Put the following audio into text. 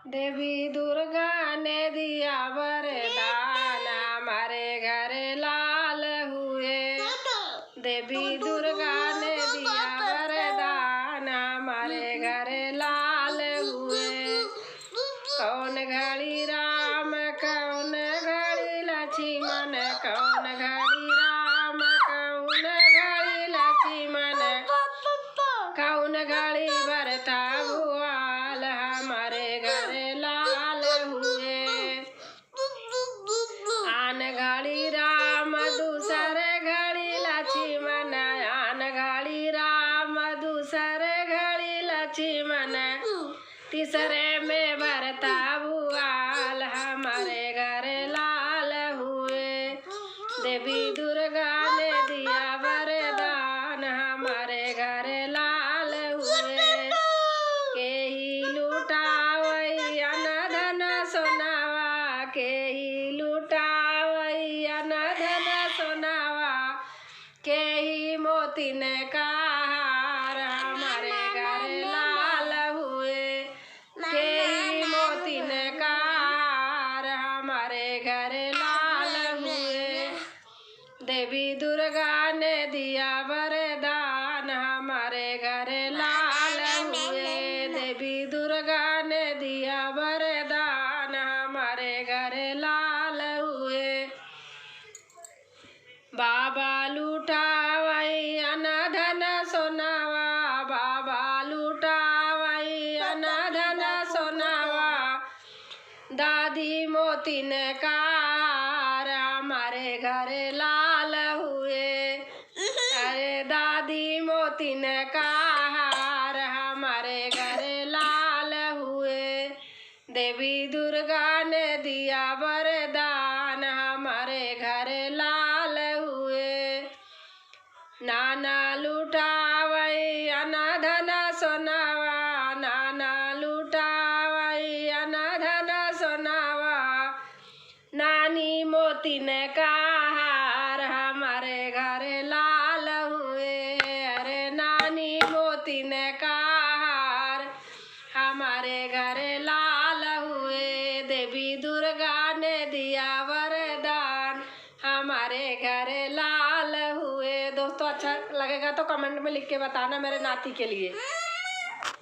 देवी दुर्गा ने दिया वरदान, हमारे घर लाल हुए। देवी दुर्गा ने दिया वरदान, हमारे घर लाल हुए। कौन घड़ी राम कौन घड़ी लक्ष्मण, कौन घड़ी राम कौन घड़ी लक्ष्मण, कौन घड़ी भरता भुआल, हमारे घर लाल हुए। आन घड़ी राम दूसरे घड़ी लक्ष्मण, आन घड़ी राम दूसरे घड़ी लक्ष्मण, तीसरे में भरता भुआल, हमारे घर लाल हुए। देवी दुर्गा ने दिया वरदान, हमारे घर लाल हुए। के ही लुटावई अन धन सोनावा, के ही लुटावई अन धन सोनावा, के ही मोतिन का हार, हमारे घर लाल हुए। के ही मोतिन का हार, हमारे घर लाल हुए। देवी दुर्गा ने दिया वरदान, हमारे घर लाल हुए। देवी दुर्गा ने दिया वरदान, हमारे घर लाल हुए। बाबा लुटावई अन धन सोनावा, बाबा लुटावई अन धन सोनावा, दादी मोतिन का हार, हमारे घर लाल हुए। अरे दादी मोतिन का हार, हमारे घर लाल हुए। देवी दुर्गा ने दिया वरदान, हमारे घर लाल हुए। नाना लुटावई अन धन सोनावा, नाना लुटावई अन धन सोनावा, नानी मोतिन का हार, हमारे घर लाल हुए। अरे नानी मोतिन का हार, हमारे घर लाल हुए। देवी दुर्गा ने दिया वरदान, हमारे घर लाल हुए। दोस्तों अच्छा लगेगा तो कमेंट में लिख के बताना मेरे नाती के लिए।